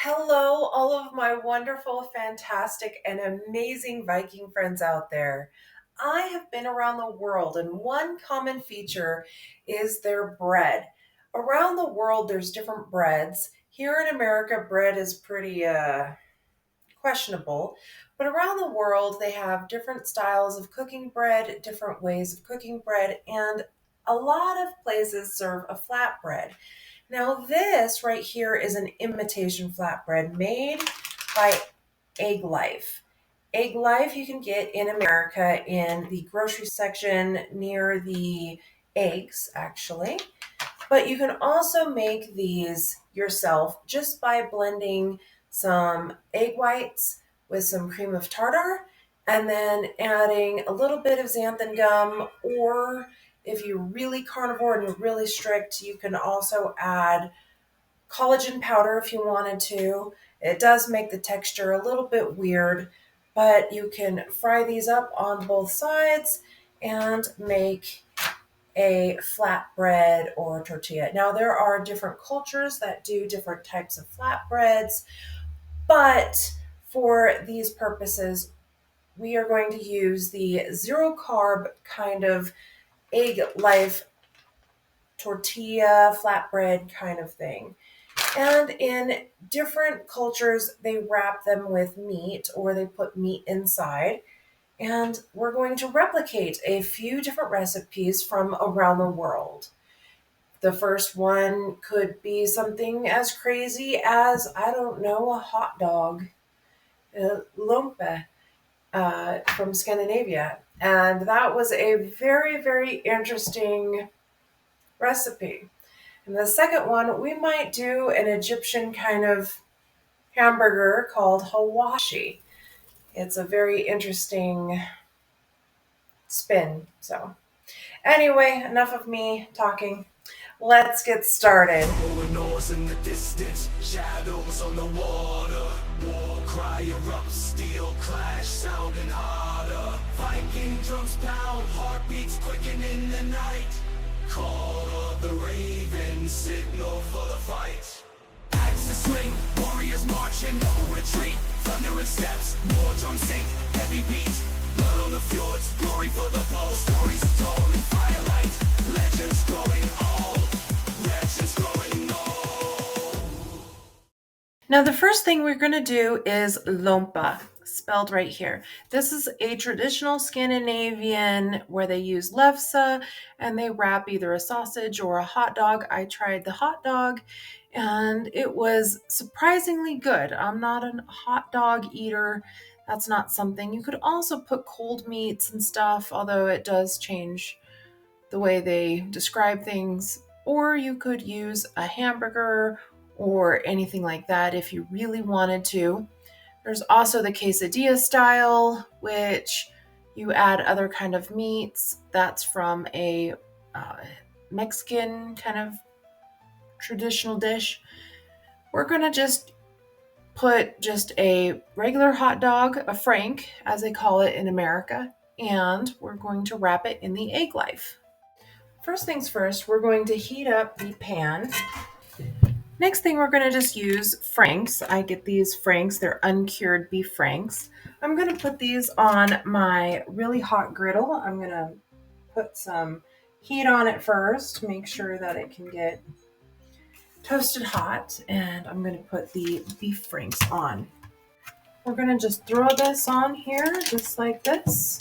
Hello, all of my wonderful, fantastic, and amazing Viking friends out there. I have been around the world, and one common feature is their bread. Around the world, there's different breads. Here in America, bread is pretty questionable, but around the world, they have different styles of cooking bread, different ways of cooking bread, and a lot of places serve a flatbread. Now, this right here is an imitation flatbread made by Egglife. Egglife you can get in America in the grocery section near the eggs, actually. But you can also make these yourself just by blending some egg whites with some cream of tartar and then adding a little bit of xanthan gum, or if you're really carnivore and you're really strict, you can also add collagen powder if you wanted to. It does make the texture a little bit weird, but you can fry these up on both sides and make a flatbread or tortilla. Now, there are different cultures that do different types of flatbreads, but for these purposes, we are going to use the zero carb kind of egg life tortilla flatbread kind of thing. And in different cultures, they wrap them with meat or they put meat inside. And we're going to replicate a few different recipes from around the world. The first one could be something as crazy as, I don't know, a hot dog, lompe, from Scandinavia. And that was a very, very interesting recipe. And the second one, we might do an Egyptian kind of hamburger called hawawshi. It's a very interesting spin. So, anyway, enough of me talking. Let's get started. Rolling oars in the distance, shadows on the water. War cry erupts, steel clash sounding harder. Viking drums pound, heartbeats quicken in the night. Call of the raven, signal for the fight. Axes swing, warriors marching, no retreat. Thundering steps, war drums sink, heavy beat. Blood on the fjords, glory for the foe. Stories told in firelight, legends growing old. Now, the first thing we're going to do is lompe, spelled right here. This is a traditional Scandinavian where they use lefse and they wrap either a sausage or a hot dog. I tried the hot dog and it was surprisingly good. I'm not a hot dog eater. That's not something. You could also put cold meats and stuff, although it does change the way they describe things. Or you could use a hamburger or anything like that if you really wanted to. There's also the quesadilla style, which you add other kind of meats. That's from a Mexican kind of traditional dish. We're going to just put just a regular hot dog, a frank, as they call it in America, and we're going to wrap it in the egg life. First things first, we're going to heat up the pan. Next thing, we're going to just use franks. I get these franks, they're uncured beef franks. I'm going to put these on my really hot griddle. I'm going to put some heat on it first, make sure that it can get toasted hot, and I'm going to put the beef franks on. We're going to just throw this on here, just like this.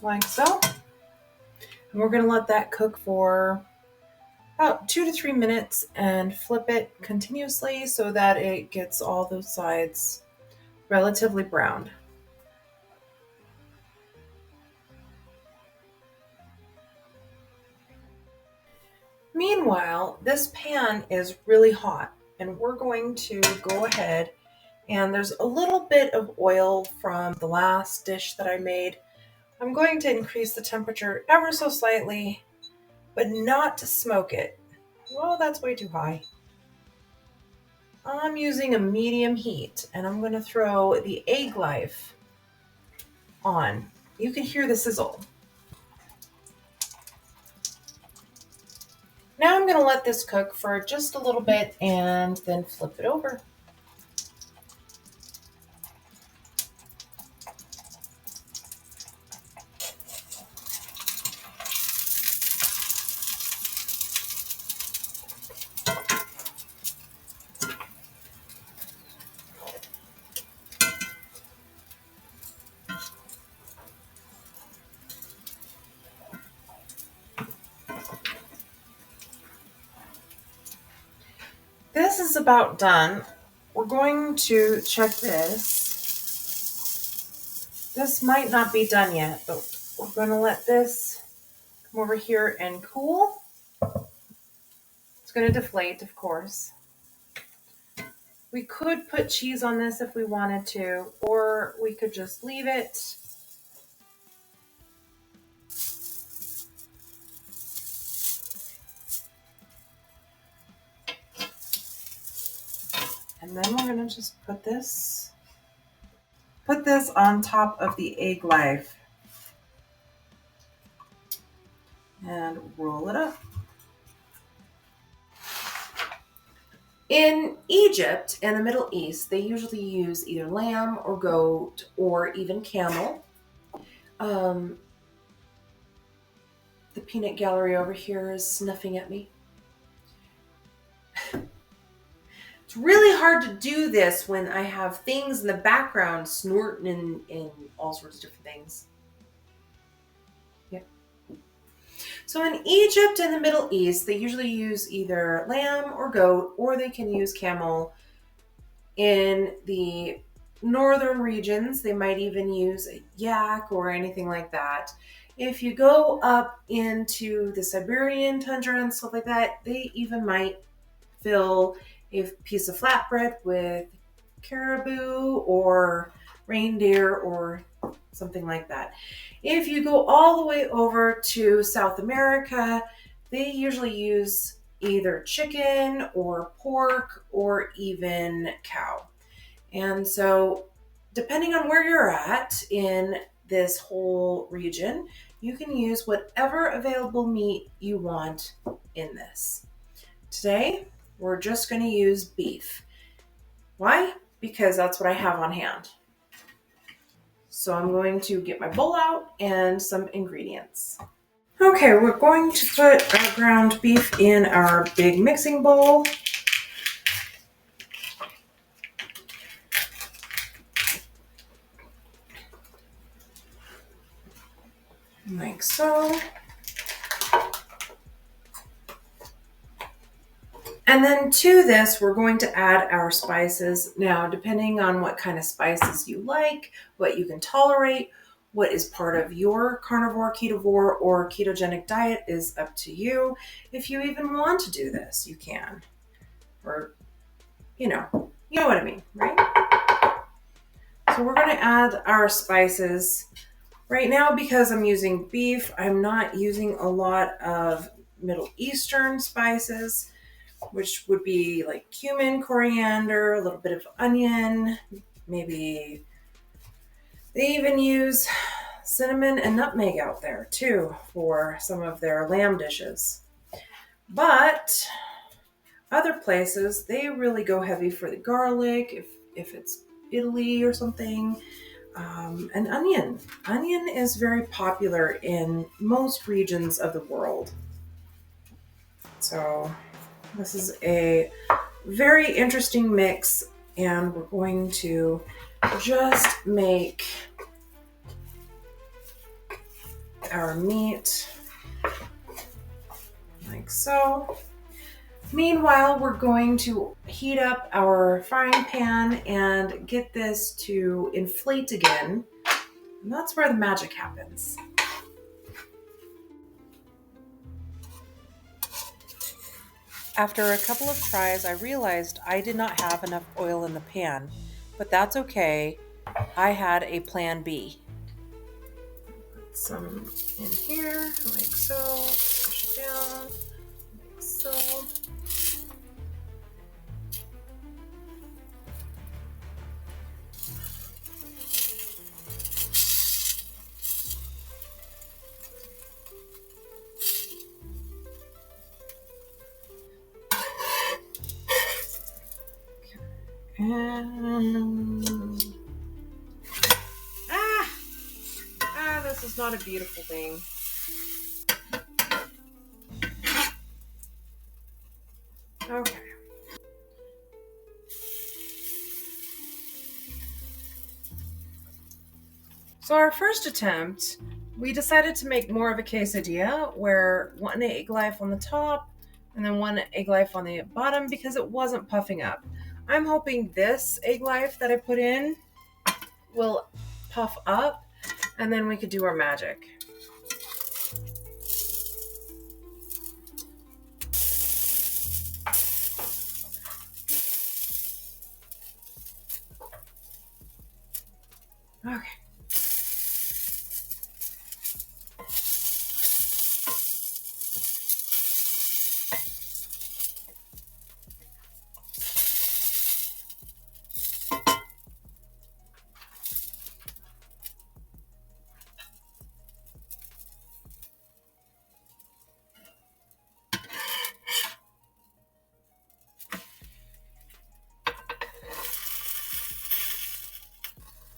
Like so. And we're going to let that cook for about 2 to 3 minutes and flip it continuously so that it gets all those sides relatively browned. Meanwhile, this pan is really hot and we're going to go ahead, and there's a little bit of oil from the last dish that I made. I'm going to increase the temperature ever so slightly, but not to smoke it. Well, that's way too high. I'm using a medium heat and I'm going to throw the egg life on. You can hear the sizzle. Now I'm going to let this cook for just a little bit and then flip it over. This is about done. We're going to check this. This might not be done yet, but we're going to let this come over here and cool. It's going to deflate, of course. We could put cheese on this if we wanted to, or we could just leave it. And then we're going to just put this on top of the Egglife and roll it up. In Egypt and the Middle East, they usually use either lamb or goat or even camel. The peanut gallery over here is sniffing at me. It's really hard to do this when I have things in the background snorting and all sorts of different things. Yep. So in Egypt and the Middle East, they usually use either lamb or goat, or they can use camel. In the northern regions, they might even use a yak or anything like that. If you go up into the Siberian tundra and stuff like that, they even might fill a piece of flatbread with caribou or reindeer or something like that. If you go all the way over to South America, they usually use either chicken or pork or even cow. And so depending on where you're at in this whole region, you can use whatever available meat you want in this. Today, we're just going to use beef. Why? Because that's what I have on hand. So I'm going to get my bowl out and some ingredients. Okay, we're going to put our ground beef in our big mixing bowl. Like so. And then to this, we're going to add our spices. Now, depending on what kind of spices you like, what you can tolerate, what is part of your carnivore, ketovore, or ketogenic diet is up to you. If you even want to do this, you can. Or, you know what I mean, right? So we're going to add our spices. Right now, because I'm using beef, I'm not using a lot of Middle Eastern spices, which would be like cumin, coriander, a little bit of onion, maybe they even use cinnamon and nutmeg out there too for some of their lamb dishes. But other places, they really go heavy for the garlic, if it's Italy or something. And onion. Onion is very popular in most regions of the world. So this is a very interesting mix, and we're going to just make our meat like so. Meanwhile, we're going to heat up our frying pan and get this to inflate again. And that's where the magic happens. After a couple of tries, I realized I did not have enough oil in the pan, but that's okay. I had a plan B. Put some in here, like so, push it down, like so. And this is not a beautiful thing. Okay. So our first attempt, we decided to make more of a quesadilla where one egg life on the top and then one egg life on the bottom because it wasn't puffing up. I'm hoping this egg life that I put in will puff up and then we could do our magic. Okay.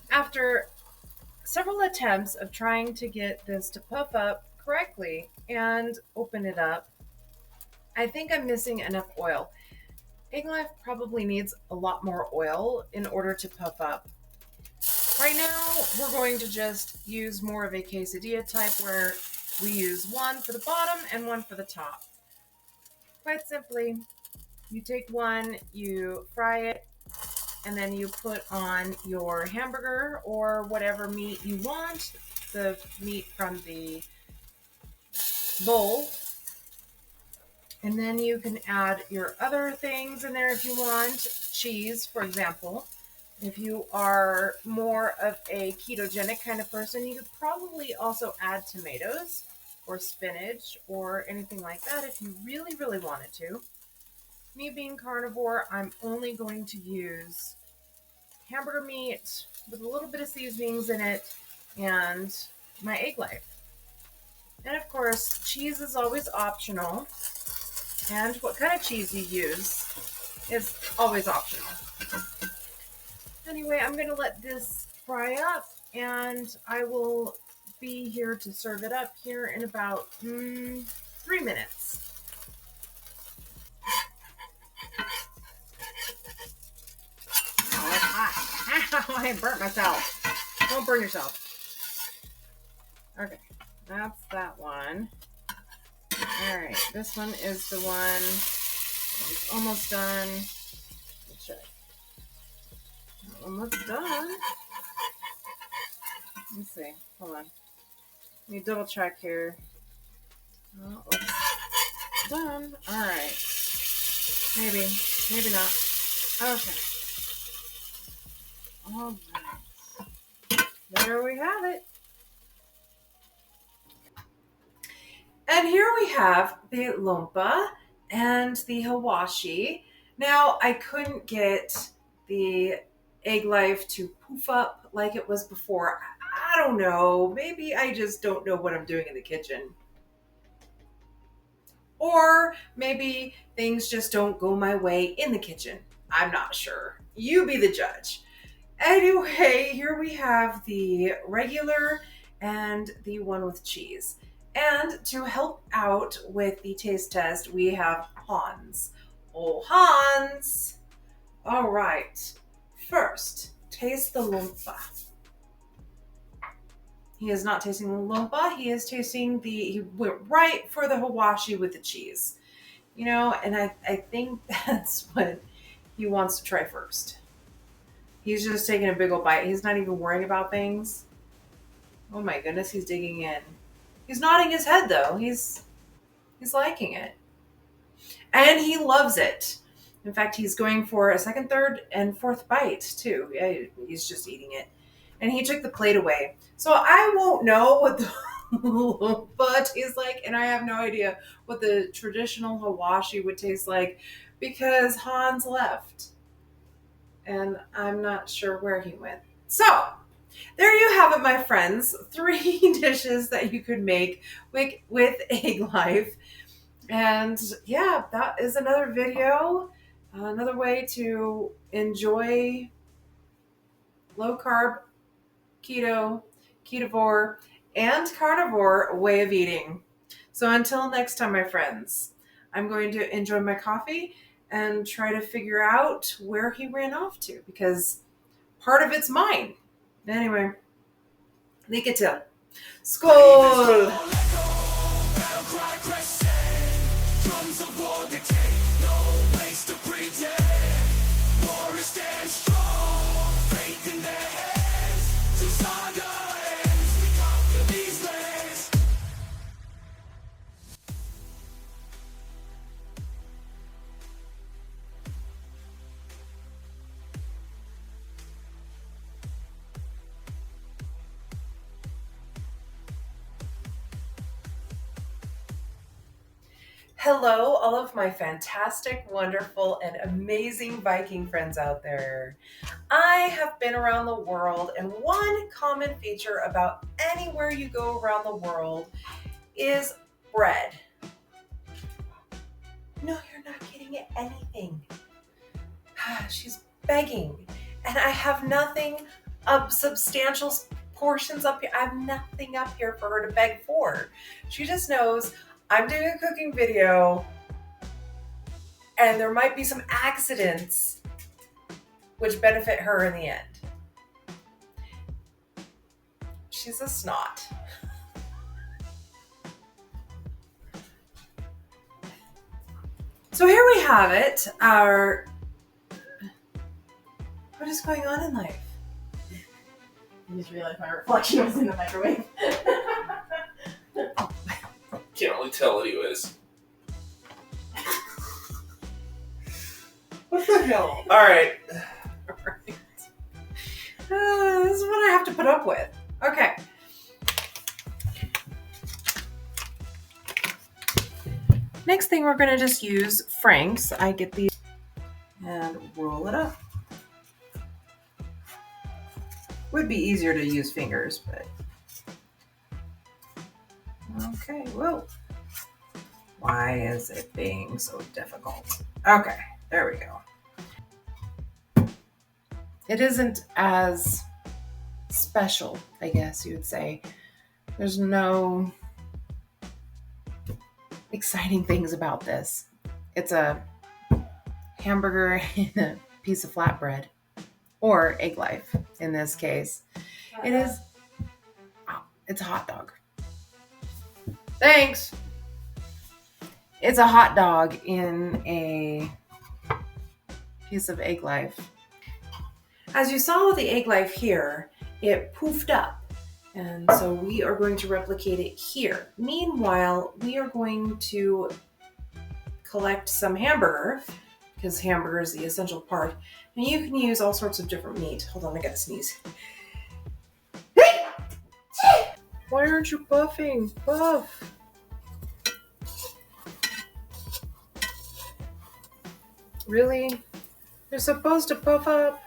After several attempts of trying to get this to puff up correctly and open it up, I think I'm missing enough oil. Egg life probably needs a lot more oil in order to puff up. Right now, we're going to just use more of a quesadilla type where we use one for the bottom and one for the top. Quite simply, you take one, you fry it, and then you put on your hamburger or whatever meat you want, the meat from the bowl. And then you can add your other things in there if you want. Cheese, for example. If you are more of a ketogenic kind of person, you could probably also add tomatoes or spinach or anything like that if you really, really wanted to. Me being carnivore, I'm only going to use hamburger meat with a little bit of seasonings in it and my egg life. And of course, cheese is always optional. And what kind of cheese you use is always optional. Anyway, I'm going to let this fry up and I will be here to serve it up here in about 3 minutes. Oh, it's hot. Ow, I burnt myself. Don't burn yourself. Okay, that's that one. All right, this one is the one. It's almost done. Let's check. Almost done. Let me see. Hold on. Let me double check here. Oh, it's done. All right. Maybe. Maybe not. Okay. All right. There we have it. And here we have the lompe and the hawawshi. Now, I couldn't get the egg life to poof up like it was before. I don't know. Maybe I just don't know what I'm doing in the kitchen. Or maybe things just don't go my way in the kitchen. I'm not sure. You be the judge. Anyway, here we have the regular and the one with cheese. And to help out with the taste test, we have Hans. Oh, Hans! All right. First, taste the lumpa. He is not tasting the lumpa. He is tasting he went right for the hawawshi with the cheese. You know, and I think that's what he wants to try first. He's just taking a big old bite. He's not even worrying about things. Oh my goodness, he's digging in. He's nodding his head though. He's liking it. And he loves it. In fact, he's going for a second, third, and fourth bite too. Yeah, he's just eating it. And he took the plate away. So I won't know what the but tastes like, and I have no idea what the traditional hawawshi would taste like because Hans left. And I'm not sure where he went. So, there you have it, my friends. 3 dishes that you could make with Egglife. And yeah, that is another video. Another way to enjoy low carb, keto, ketovore, and carnivore way of eating. So until next time, my friends, I'm going to enjoy my coffee and try to figure out where he ran off to because part of it's mine. Anyway, lycka till. Skål! Battle cry crescent, drums of war dictate, no place to pretend. Warriors stand strong, faith in their hands. Till saga ends, we conquer these lands. Hello, all of my fantastic, wonderful, and amazing Viking friends out there. I have been around the world, and one common feature about anywhere you go around the world is bread. No, you're not getting anything. She's begging, and I have nothing of substantial portions up here. I have nothing up here for her to beg for. She just knows I'm doing a cooking video and there might be some accidents which benefit her in the end. She's a snot. So here we have it, what is going on in life? I just realized my reflection was in the microwave. Can't really tell anyways. What the hell? Alright. This is what I have to put up with. Okay. Next thing, we're going to just use Frank's. I get these and roll it up. Would be easier to use fingers, but okay. Whoa. Why is it being so difficult? Okay, there we go. It isn't as special, I guess you would say. There's no exciting things about this. It's a hamburger and a piece of flatbread, or Egglife in this case. It's a hot dog. Thanks. It's a hot dog in a piece of Egglife. As you saw with the Egglife here, it poofed up. And so we are going to replicate it here. Meanwhile, we are going to collect some hamburger, because hamburger is the essential part. And you can use all sorts of different meat. Hold on, I gotta sneeze. Why aren't you puffing? Puff. Really? You're supposed to puff up.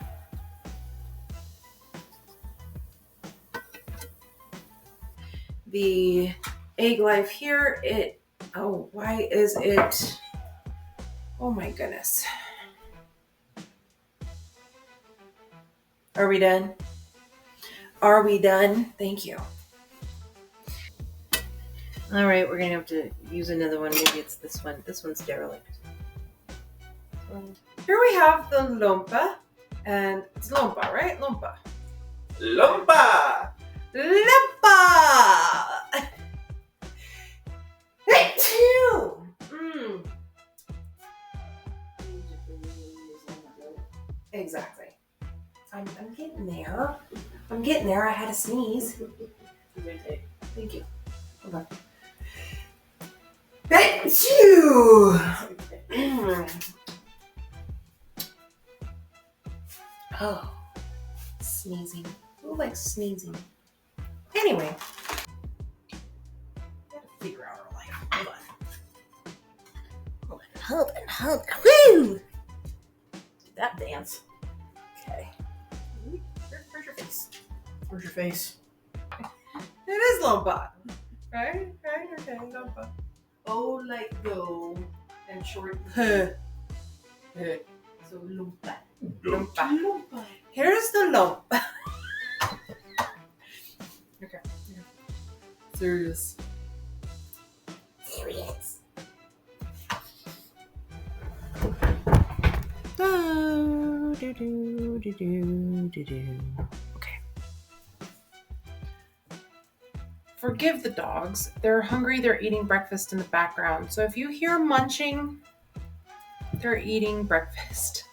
The Egglife here, why is it? Oh my goodness. Are we done? Are we done? Thank you. All right, we're gonna have to use another one. Maybe it's this one. This one's derelict. Here we have the lompe, and it's lompa, right? Lompa. Lompa! Lompa! Exactly. I'm getting there. I'm getting there. I had to sneeze. Thank you. Hold on. Oh, sneezing. Who likes sneezing? Anyway, gotta figure out our life. Hold on. Woo! That dance. Okay. Where's your face? Where's your face? It is lompa, right? Okay, lompa. Oh, like go and short. Huh. So lompe. Lompe. Here's the lump. Okay. Serious. Okay. Forgive the dogs. They're hungry. They're eating breakfast in the background. So if you hear munching, they're eating breakfast.